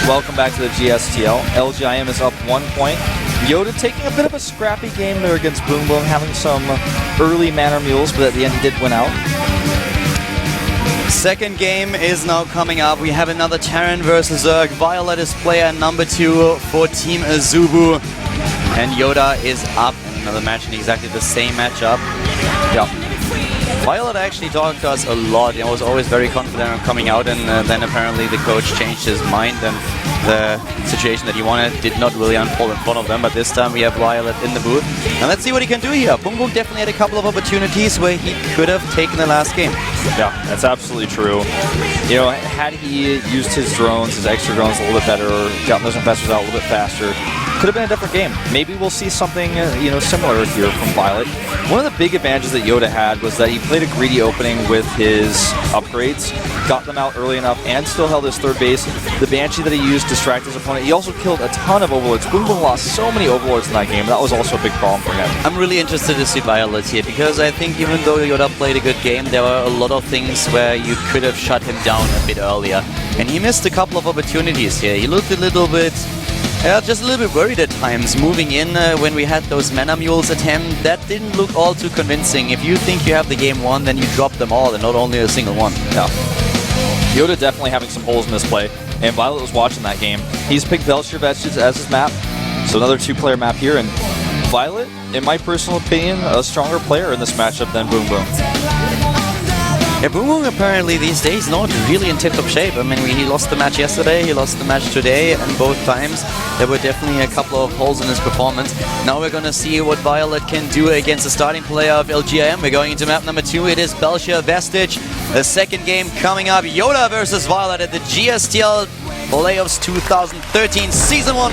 Welcome back to the GSTL. LGIM is up 1 point. Yoda taking a bit of a scrappy game there against Boom Boom, having some early Manor Mules, but at the end he did win out. Second game is now coming up. We have another Terran versus Zerg. Violet is player number 2 for Team AZUBU. And Yoda is up in another match in exactly the same matchup. Yeah. Violet actually talked to us a lot. He was always very confident on coming out, and then apparently the coach changed his mind, and the situation that he wanted did not really unfold in front of them. But this time we have Violet in the booth. And let's see what he can do here. Boom Boom definitely had a couple of opportunities where he could have taken the last game. Yeah, that's absolutely true. You know, had he used his drones, his extra drones a little bit better, gotten those infestors out a little bit faster, could have been a different game. Maybe we'll see something similar here from Violet. One of the big advantages that Yoda had was that he played a greedy opening with his upgrades, got them out early enough, and still held his third base. The Banshee that he used to distract his opponent. He also killed a ton of Overlords. Boom Boom lost so many Overlords in that game. That was also a big problem for him. I'm really interested to see Violet here, because I think even though Yoda played a good game, there were a lot of things where you could have shut him down a bit earlier. And he missed a couple of opportunities here. He looked a little bit... just a little bit worried at times, moving in when we had those Mana Mules at him. That didn't look all too convincing. If you think you have the game won, then you drop them all and not only a single one. Yeah. Yoda definitely having some holes in this play, and Violet was watching that game. He's picked Velshire Vestige as his map, so another 2-player map here, and Violet, in my personal opinion, a stronger player in this matchup than Boom Boom. Yeah, Boom Boom apparently these days not really in tip-top shape. I mean, he lost the match yesterday, he lost the match today, and both times there were definitely a couple of holes in his performance. Now we're gonna see what Violet can do against the starting player of LGIM. We're going into map number 2. It is Velshire Vestige. The second game coming up, Yoda versus Violet at the GSTL Playoffs 2013 Season 1.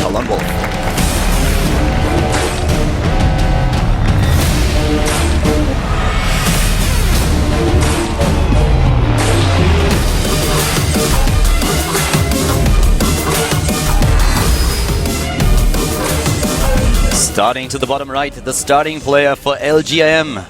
Alon Wolf. Starting to the bottom right, the starting player for LGIM.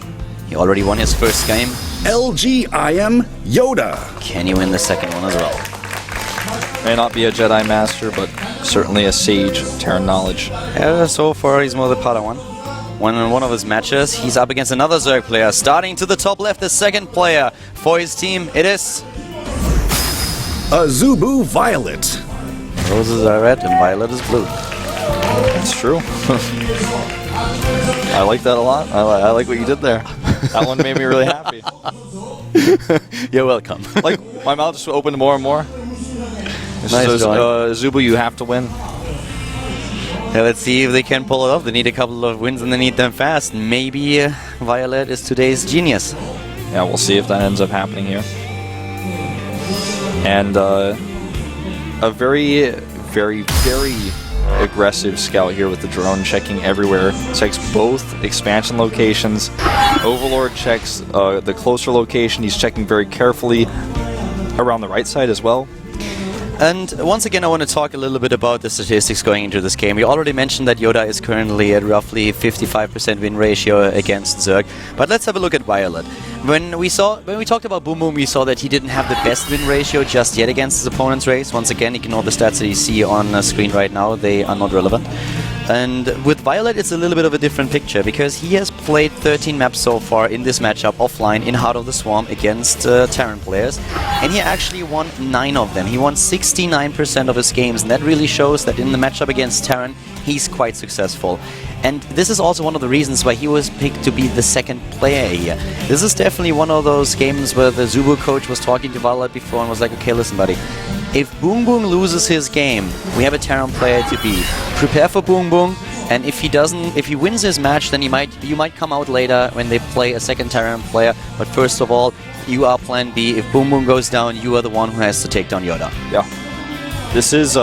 He already won his first game. LGIM Yoda. Can you win the second one as well? May not be a Jedi Master, but certainly a sage of Terran knowledge. Yeah, so far he's more the Padawan. In one of his matches, he's up against another Zerg player. Starting to the top left, the second player for his team, it is... AZUBU Violet. Roses are red and Violet is blue. It's true. I like that a lot. I like what you did there. That one made me really happy. You're welcome. Like, my mouth just opened more and more. Nice so, AZUBU, you have to win. Yeah, let's see if they can pull it off. They need a couple of wins and they need them fast. Maybe Violet is today's genius. Yeah, we'll see if that ends up happening here. And a very, very, very aggressive scout here with the drone, checking everywhere. Checks both expansion locations. Overlord checks the closer location. He's checking very carefully around the right side as well. And once again, I want to talk a little bit about the statistics going into this game. We already mentioned that Yoda is currently at roughly 55% win ratio against Zerg. But let's have a look at Violet. When we talked about Boom Boom, we saw that he didn't have the best win ratio just yet against his opponent's race. Once again, ignore the stats that you see on screen right now. They are not relevant. And with Violet, it's a little bit of a different picture, because he has played 13 maps so far in this matchup offline in Heart of the Swarm against Terran players, and he actually won 9 of them. He won 69% of his games, and that really shows that in the matchup against Terran, he's quite successful. And this is also one of the reasons why he was picked to be the second player here. This is definitely one of those games where the AZUBU coach was talking to Violet before and was like, okay, listen, buddy. If Boom Boom loses his game, we have a Terran player to beat. Prepare for Boom Boom, and if he wins his match, then you might come out later when they play a second Terran player. But first of all, you are Plan B. If Boom Boom goes down, you are the one who has to take down Yoda. Yeah, this is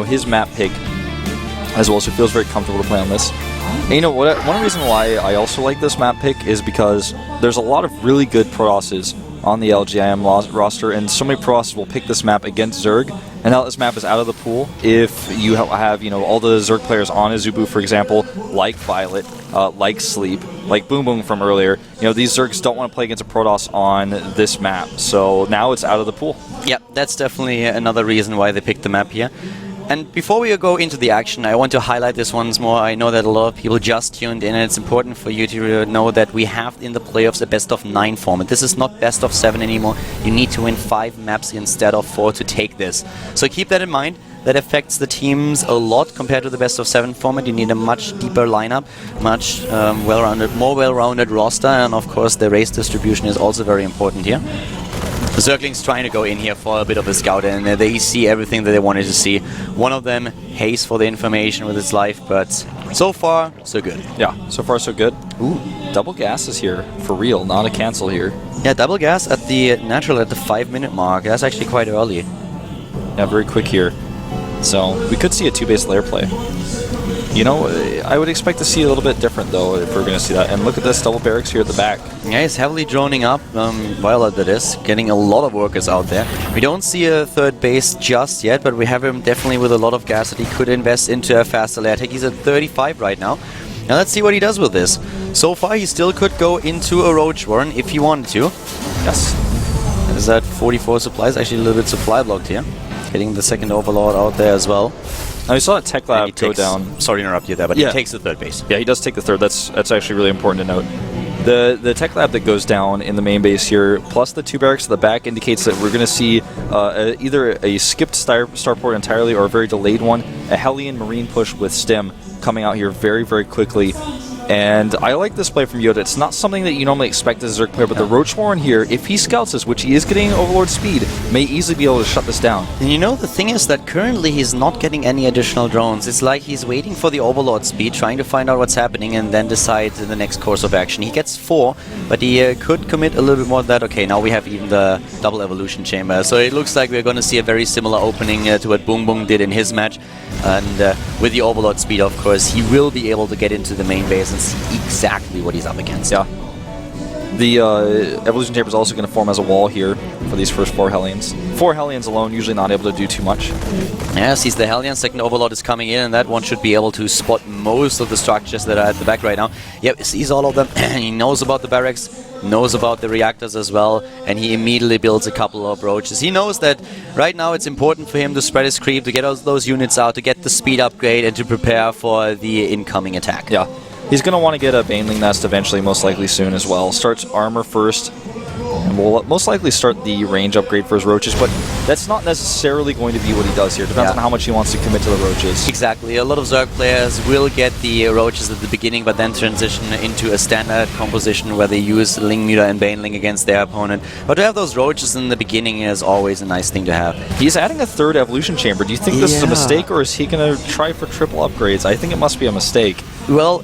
his map pick as well, so he feels very comfortable to play on this. And you know what? One reason why I also like this map pick is because there's a lot of really good Protosses on the LGIM roster, and so many Process will pick this map against Zerg. And now this map is out of the pool if you have, all the Zerg players on AZUBU, for example, like Violet, like Sleep, like Boom Boom from earlier. These Zergs don't want to play against a Protoss on this map, so now it's out of the pool. Yeah, that's definitely another reason why they picked the map here. And before we go into the action, I want to highlight this once more. I know that a lot of people just tuned in, and it's important for you to know that we have in the playoffs a best-of-9 format. This is not best-of-7 anymore. You need to win 5 maps instead of 4 to take this. So keep that in mind. That affects the teams a lot compared to the best-of-7 format. You need a much deeper lineup, much more well-rounded roster, and of course the race distribution is also very important here. The Zerglings trying to go in here for a bit of a scout, and they see everything that they wanted to see. One of them hates for the information with his life, but so far, so good. Yeah, so far so good. Ooh, double gas is here, for real, not a cancel here. Yeah, double gas at the natural at the 5-minute mark. That's actually quite early. Yeah, very quick here. So, we could see a 2-base lair play. I would expect to see a little bit different, though, if we're going to see that. And look at this, double barracks here at the back. Yeah, he's heavily droning up, Violet that is, getting a lot of workers out there. We don't see a 3rd base just yet, but we have him definitely with a lot of gas that he could invest into a faster lair take. He's at 35 right now. Now let's see what he does with this. So far, he still could go into a Roach Warren if he wanted to. Yes. Is that 44 supplies? Actually a little bit supply blocked here. Getting the 2nd Overlord out there as well. Now, we saw a Tech Lab go down. Sorry to interrupt you there, but he takes the 3rd base. Yeah, he does take the 3rd. That's actually really important to note. The Tech Lab that goes down in the main base here, plus the 2 barracks at the back, indicates that we're going to see either a skipped starport entirely or a very delayed one. A Hellion Marine push with Stim coming out here very, very quickly. And I like this play from Yoda. It's not something that you normally expect as a Zerg player, but the Roach Warren here, if he scouts this, which he is getting Overlord speed, may easily be able to shut this down. And the thing is that currently he's not getting any additional drones. It's like he's waiting for the Overlord speed, trying to find out what's happening, and then decides in the next course of action. He gets 4, but he could commit a little bit more than that. Okay, now we have even the double evolution chamber. So it looks like we're going to see a very similar opening to what Boom Boom did in his match. And with the Overlord speed, of course, he will be able to get into the main base and see exactly what he's up against. Yeah. The Evolution Chamber is also going to form as a wall here for these first 4 Hellions. 4 Hellions alone, usually not able to do too much. Yeah, sees the Hellion. 2nd Overlord is coming in, and that one should be able to spot most of the structures that are at the back right now. Yep, sees all of them. He knows about the barracks, knows about the reactors as well, and he immediately builds a couple of roaches. He knows that right now it's important for him to spread his creep, to get those units out, to get the speed upgrade, and to prepare for the incoming attack. Yeah. He's going to want to get a Baneling Nest eventually, most likely soon as well. Starts armor first, and will most likely start the range upgrade for his roaches, but that's not necessarily going to be what he does here. Depends on how much he wants to commit to the roaches. Exactly. A lot of Zerg players will get the roaches at the beginning, but then transition into a standard composition where they use Ling Muta and Baneling against their opponent. But to have those roaches in the beginning is always a nice thing to have. He's adding a 3rd evolution chamber. Do you think this is a mistake, or is he going to try for triple upgrades? I think it must be a mistake. Well,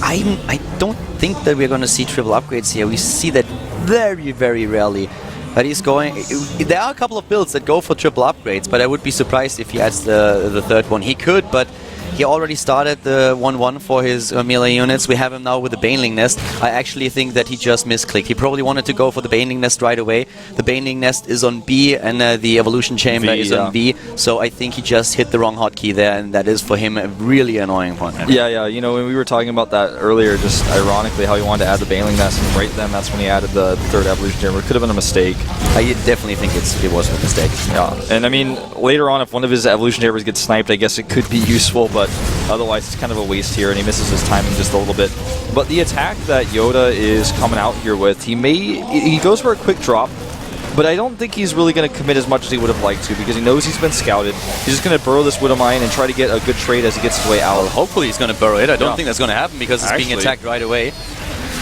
I don't think that we're going to see triple upgrades here. We see that very, very rarely. But he's going... There are a couple of builds that go for triple upgrades, but I would be surprised if he adds the 3rd one. He could, but he already started the 1-1 for his melee units. We have him now with the Baneling Nest. I actually think that he just misclicked. He probably wanted to go for the Baneling Nest right away. The Baneling Nest is on B, and the Evolution Chamber is on B. So I think he just hit the wrong hotkey there, and that is for him a really annoying point. Yeah. When we were talking about that earlier, just ironically how he wanted to add the Baneling Nest, and right then that's when he added the 3rd Evolution Chamber. It could have been a mistake. I definitely think it was a mistake. Yeah, and I mean, later on, if one of his Evolution Chambers gets sniped, I guess it could be useful, but otherwise it's kind of a waste here, and he misses his timing just a little bit. But the attack that Yoda is coming out here with, he goes for a quick drop, but I don't think he's really going to commit as much as he would have liked to, because he knows he's been scouted. He's just going to burrow this Widow Mine and try to get a good trade as he gets his way out. Well, hopefully he's going to burrow it. I don't think that's going to happen, because it's being attacked right away.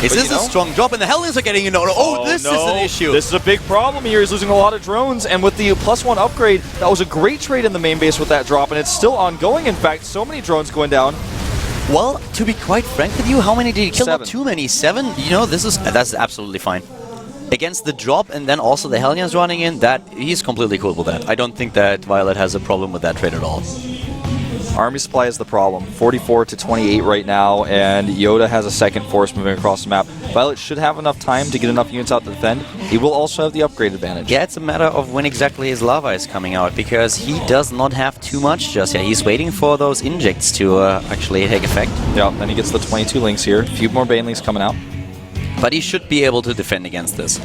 This is a strong drop, and the Hellions are getting in. This is an issue. This is a big problem here. He's losing a lot of drones, and with the +1 upgrade, that was a great trade in the main base with that drop, and it's still ongoing. In fact, so many drones going down. Well, to be quite frank with you, how many did he kill? 7. Not too many. 7? That's absolutely fine. Against the drop, and then also the Hellions running in, he's completely cool with that. I don't think that Violet has a problem with that trade at all. Army supply is the problem. 44 to 28 right now, and Yoda has a 2nd force moving across the map. Violet should have enough time to get enough units out to defend. He will also have the upgrade advantage. Yeah, it's a matter of when exactly his lava is coming out, because he does not have too much just yet. He's waiting for those injects to actually take effect. Yeah, then he gets the 22 links here. A few more Banelings coming out. But he should be able to defend against this.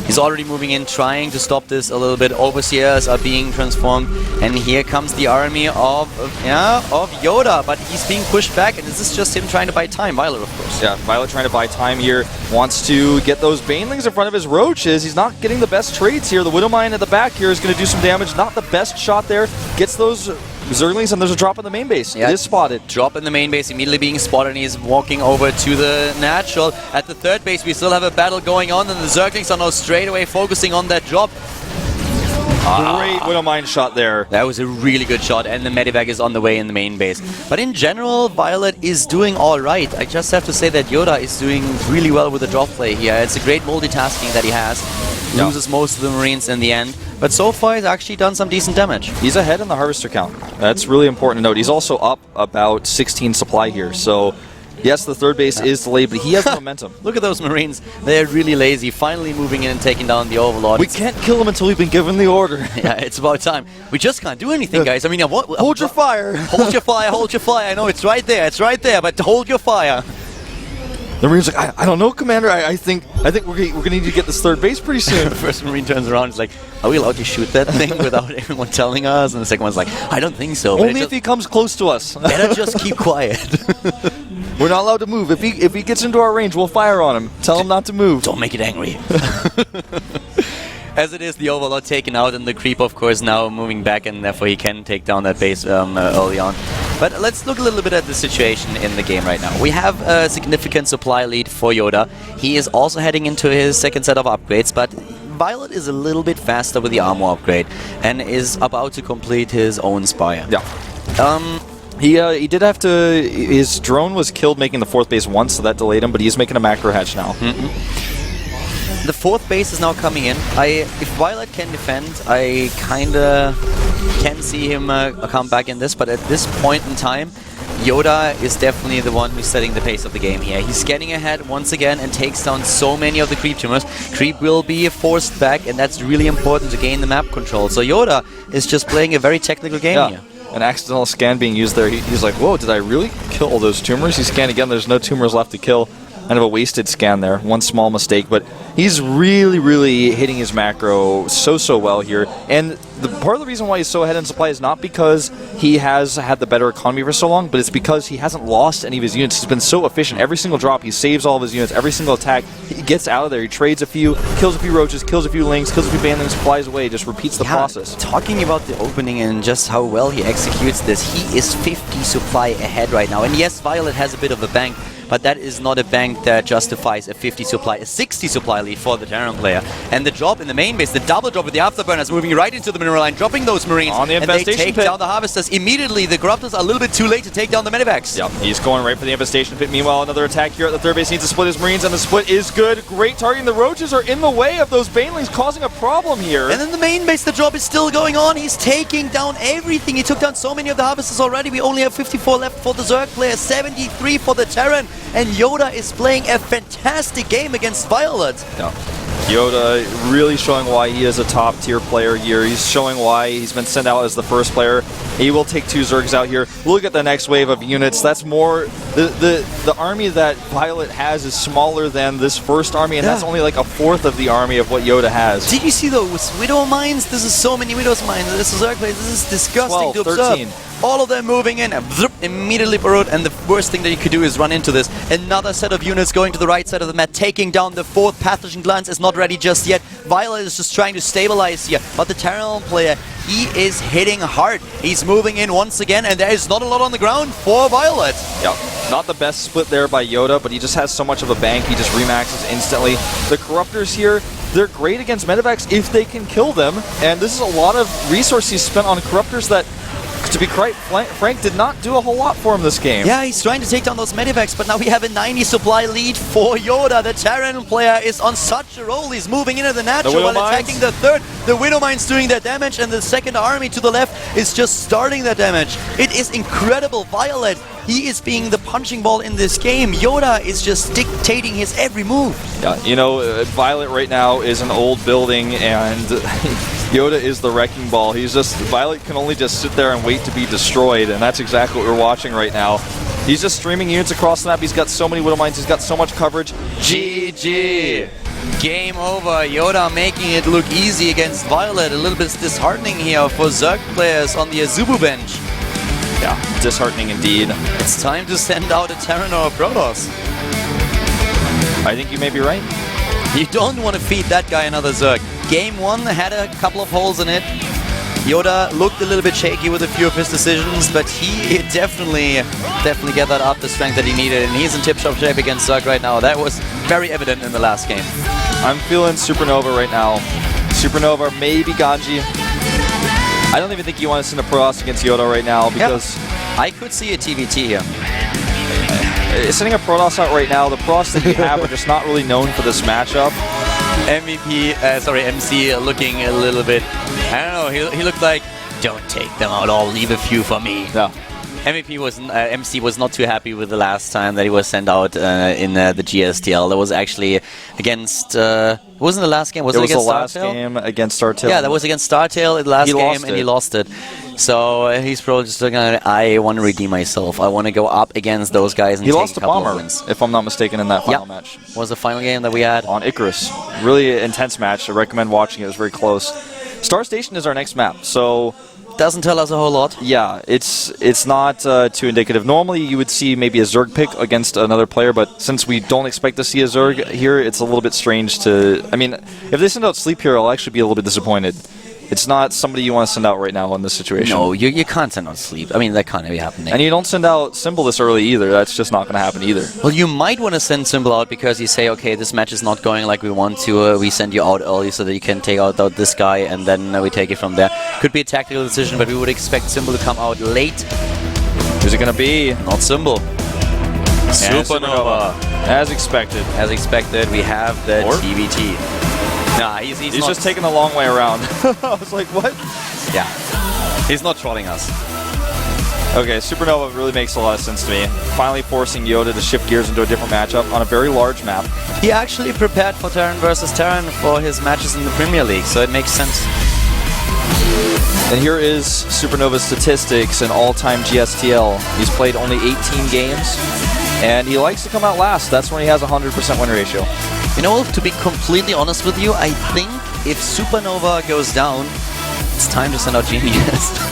He's already moving in, trying to stop this a little bit. Overseers are being transformed, and here comes the army of Yoda. But he's being pushed back, and this is just him trying to buy time. Violet, of course. Yeah, Violet trying to buy time here. Wants to get those Banelings in front of his Roaches. He's not getting the best trades here. The Widowmine at the back here is going to do some damage. Not the best shot there. Gets those Zerglings, and there's a drop in the main base. Yeah, it is spotted. Drop in the main base, immediately being spotted, and he's walking over to the natural. At the third base, we still have a battle going on, and the Zerglings are now straight away focusing on that drop. Great Widowmine shot there. That was a really good shot, and the Medivac is on the way in the main base. But in general, Violet is doing alright. I just have to say that Yoda is doing really well with the drop play here. It's a great multitasking that he has. Yeah. Loses most of the Marines in the end. But so far, he's actually done some decent damage. He's ahead in the Harvester count. That's really important to note. He's also up about 16 supply here, so yes, the third base is delayed, but he has momentum. Look at those Marines. They're really lazy, finally moving in and taking down the Overlord. We can't kill him until we've been given the order. Yeah, it's about time. We just can't do anything, guys. I mean, what? Hold your fire. Hold your fire, hold your fire. I know, it's right there, but hold your fire. The Marine's like, I don't know, Commander. I think we're gonna need to get this third base pretty soon. The first Marine turns around and is like, are we allowed to shoot that thing without anyone telling us? And the second one's like, I don't think so. Only if he comes close to us. Better just keep quiet. We're not allowed to move. If he gets into our range, we'll fire on him. Tell him not to move. Don't make it angry. As it is, the Overlord taken out, and the Creep, of course, now moving back, and therefore he can take down that base early on. But let's look a little bit at the situation in the game right now. We have a significant supply lead for Yoda. He is also heading into his second set of upgrades, but Violet is a little bit faster with the armor upgrade, and is about to complete his own Spire. Yeah. He did have to. His drone was killed making the fourth base once, so that delayed him. But he's making a macro hatch now. The fourth base is now coming in. If Violet can defend, I kinda can see him come back in this. But at this point in time, Yoda is definitely the one who's setting the pace of the game here. He's getting ahead once again and takes down so many of the creep tumors. Creep will be forced back, and that's really important to gain the map control. So Yoda is just playing a very technical game here. An accidental scan being used there. He's like, whoa, did I really kill all those tumors? He scanned again. There's no tumors left to kill. Kind of a wasted scan there. One small mistake, but he's really, really hitting his macro so well here. And part of the reason why he's so ahead in supply is not because he has had the better economy for so long, but it's because he hasn't lost any of his units. He's been so efficient. Every single drop, he saves all of his units. Every single attack, he gets out of there. He trades a few, kills a few Roaches, kills a few Lings, kills a few Banelings, flies away, just repeats the process. Talking about the opening and just how well he executes this, he is 50 supply ahead right now. And yes, Violet has a bit of a bank, but that is not a bank that justifies a 50 supply, a 60 supply lead for the Terran player. And the drop in the main base, the double drop with the Afterburners moving right into the mineral line, dropping those Marines, on the and they take pit. down the Harvesters immediately. The Corruptors are a little bit too late to take down the Medivacs. Yep, he's going right for the infestation pit. Meanwhile, another attack here at the third base needs to split his Marines, and the split is good. Great targeting. The Roaches are in the way of those Banelings, causing a problem here. And then the main base, the drop is still going on. He's taking down everything. He took down so many of the Harvesters already. We only have 54 left for the Zerg player, 73 for the Terran, and Yoda is playing a fantastic game against Violet. Yeah. Yoda really showing why he is a top tier player here. He's showing why he's been sent out as the first player. He will take two Zergs out here. We'll look at the next wave of units. That's more the army that Violet has is smaller than this first army, and that's only like a fourth of the army of what Yoda has. Did you see those Widow Mines? This is so many Widow's Mines. This is Zerg plays. This is disgusting 12, to observe. 13. All of them moving in, and immediately burrowed, and the worst thing that you could do is run into this. Another set of units going to the right side of the map, taking down the fourth Pathogen Glance is not ready just yet. Violet is just trying to stabilize here, but the Terran player, he is hitting hard. He's moving in once again, and there is not a lot on the ground for Violet. Yep. Not the best split there by Yoda, but he just has so much of a bank, he just remaxes instantly. The Corruptors here, they're great against Medivacs if they can kill them, and this is a lot of resources spent on Corruptors that To be quite frank, did not do a whole lot for him this game. Yeah, he's trying to take down those medivacs, but now we have a 90 supply lead for Yoda. The Terran player is on such a roll. He's moving into the natural while attacking the third. The Widow Mine's doing their damage, and the second army to the left is just starting their damage. It is incredible. Violet, he is being the punching ball in this game. Yoda is just dictating his every move. Yeah, you know, Violet right now is an old building, and Yoda is the wrecking ball. He's just, Violet can only just sit there and wait to be destroyed, and that's exactly what we're watching right now. He's just streaming units across the map. He's got so many Widow Mines. He's got so much coverage. GG. Game over. Yoda making it look easy against Violet. A little bit disheartening here for Zerg players on the AZUBU bench. Yeah, disheartening indeed. It's time to send out a Terran or a Protoss. I think you may be right. You don't want to feed that guy another Zerg. Game 1 had a couple of holes in it. Yoda looked a little bit shaky with a few of his decisions, but he definitely got that up the strength that he needed, and he's in tip-top shape against Zerg right now. That was very evident in the last game. I'm feeling Supernova right now. Supernova, maybe Ganji. I don't even think you want to send a Protoss against Yoda right now because... Yeah. I could see a TVT here. Sending a Protoss out right now, the Protoss that you have are just not really known for this matchup. MC looking a little bit, I don't know, he looked like, don't take them out, I'll leave a few for me. Yeah. MC was not too happy with the last time that he was sent out in the GSTL. That was actually against, wasn't the last game? Was it against the last Startail? game against Startail. Yeah, that was against Startail in the last game, and he lost it. So he's probably just looking at it, I want to redeem myself. I want to go up against those guys and he take lost a couple Bomber, of wins. if I'm not mistaken, in that final match. Was the final game that we had? On Icarus. Really intense match. I recommend watching it. It was very close. Star Station is our next map, so... Doesn't tell us a whole lot. Yeah, it's not too indicative. Normally you would see maybe a Zerg pick against another player, but since we don't expect to see a Zerg here, it's a little bit strange to... I mean, if they send out Sleep here, I'll actually be a little bit disappointed. It's not somebody you want to send out right now in this situation. No, you can't send out Sleep. I mean, that can't be happening. And you don't send out Symbol this early either. That's just not going to happen either. Well, you might want to send Symbol out because you say, okay, this match is not going like we want to. We send you out early so that you can take out this guy, and then we take it from there. Could be a tactical decision, but we would expect Symbol to come out late. Who's it going to be? Not Symbol. Supernova. As expected. As expected, we have the TVT. Nah, he's just taking the long way around. I was like, what? Yeah. He's not trolling us. Okay, Supernova really makes a lot of sense to me. Finally forcing Yoda to shift gears into a different matchup on a very large map. He actually prepared for Terran versus Terran for his matches in the Premier League, so it makes sense. And here is Supernova's statistics in all-time GSTL. He's played only 18 games, and he likes to come out last. That's when he has a 100% win ratio. You know, to be completely honest with you, I think if Supernova goes down, it's time to send out Genius.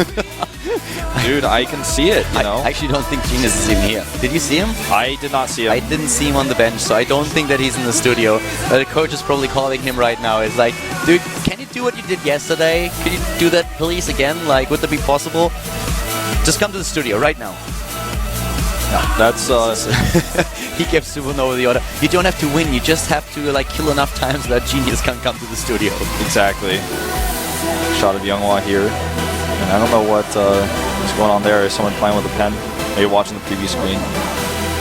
Dude, I can see it, you know? I actually don't think Genius is even here. Did you see him? I did not see him. I didn't see him on the bench, so I don't think that he's in the studio. The coach is probably calling him right now. It's like, dude, can you do what you did yesterday? Can you do that please again? Like, would that be possible? Just come to the studio right now. No, that's he gives Supernova the order. You don't have to win, you just have to like kill enough times that Genius can come to the studio. Exactly. Shot of Younghwa here. And I don't know what is going on there. Is someone playing with a pen? Maybe watching the preview screen.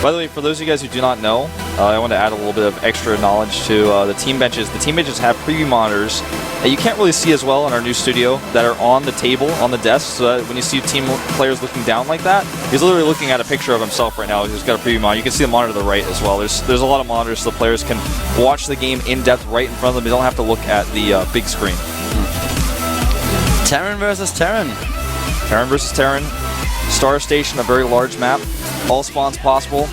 By the way, for those of you guys who do not know, I want to add a little bit of extra knowledge to the team benches. The team benches have preview monitors that you can't really see as well in our new studio that are on the table, on the desk, so that when you see team players looking down like that, he's literally looking at a picture of himself right now. He's got a preview monitor. You can see the monitor to the right as well. There's a lot of monitors so the players can watch the game in depth right in front of them. They don't have to look at the big screen. Terran versus Terran. Terran versus Terran. Star Station, a very large map. All spawns possible.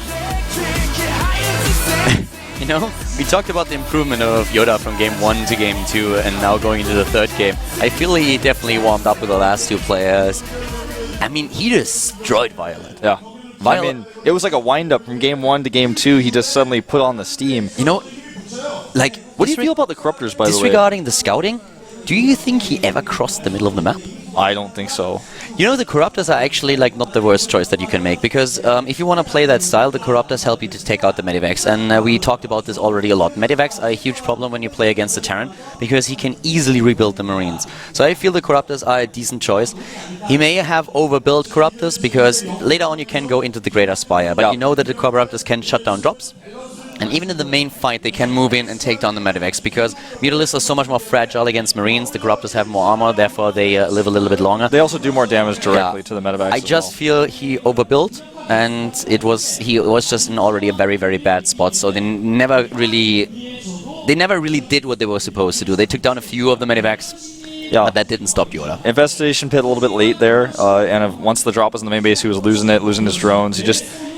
You know, we talked about the improvement of Yoda from game 1 to game 2 and now going into the third game. I feel he definitely warmed up with the last two players. I mean, he destroyed Violet. Yeah. I mean, it was like a wind-up from game 1 to game 2. He just suddenly put on the steam. You know, like... What do you feel about the Corruptors, by the way? Disregarding the scouting, do you think he ever crossed the middle of the map? I don't think so. You know, the Corruptors are actually like not the worst choice that you can make, because if you want to play that style, the Corruptors help you to take out the Medivacs, and we talked about this already a lot. Medivacs are a huge problem when you play against the Terran, because he can easily rebuild the Marines. So I feel the Corruptors are a decent choice. He may have overbuilt Corruptors, because later on you can go into the Greater Spire, but you know that the Corruptors can shut down drops. And even in the main fight, they can move in and take down the Medivacs, because Mutalisks are so much more fragile against Marines. The Corruptors have more armor, therefore they live a little bit longer. They also do more damage directly to the Medivacs. I just feel he overbuilt, and he was just in already a very, very bad spot. So they never really did what they were supposed to do. They took down a few of the Medivacs. Yeah, but that didn't stop Yoda. Infestation Pit a little bit late there, and once the drop was in the main base, he was losing his drones.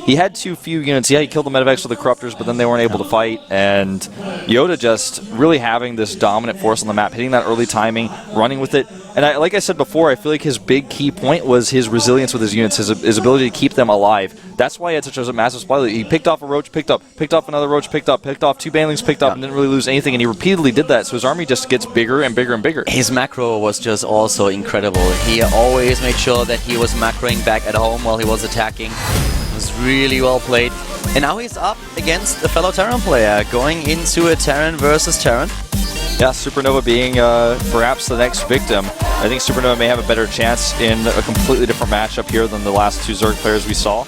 He had too few units. Yeah, he killed the Medivacs with the Corruptors, but then they weren't able to fight. And Yoda just really having this dominant force on the map, hitting that early timing, running with it. And like I said before, I feel like his big key point was his resilience with his units, his ability to keep them alive. That's why he had such a massive supply lead. He picked off a Roach, picked off another Roach, picked off two Banelings, picked up, and didn't really lose anything. And he repeatedly did that, so his army just gets bigger and bigger and bigger. His macro was just also incredible. He always made sure that he was macroing back at home while he was attacking. It was really well played. And now he's up against a fellow Terran player, going into a Terran versus Terran. Yeah, Supernova being perhaps the next victim. I think Supernova may have a better chance in a completely different matchup here than the last two Zerg players we saw.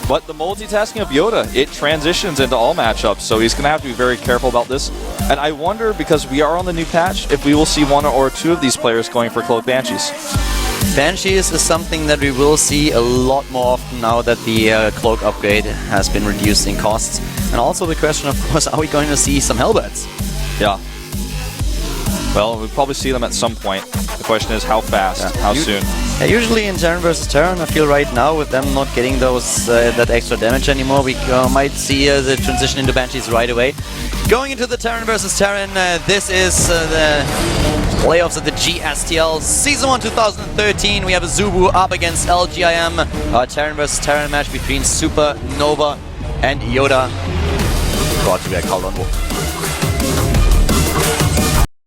But the multitasking of Yoda, it transitions into all matchups, so he's going to have to be very careful about this. And I wonder, because we are on the new patch, if we will see one or two of these players going for Cloak Banshees. Banshees is something that we will see a lot more often now that the Cloak upgrade has been reduced in costs. And also the question, of course, are we going to see some Hellbats? Yeah. Well, we'll probably see them at some point. The question is how fast, how soon. Yeah, usually in Terran versus Terran, I feel right now with them not getting those that extra damage anymore, we might see the transition into Banshees right away. Going into the Terran versus Terran, this is the playoffs of the GSTL Season 1 2013. We have AZUBU up against LGIM, a Terran versus Terran match between Supernova and Yoda. Brought to you by Round2.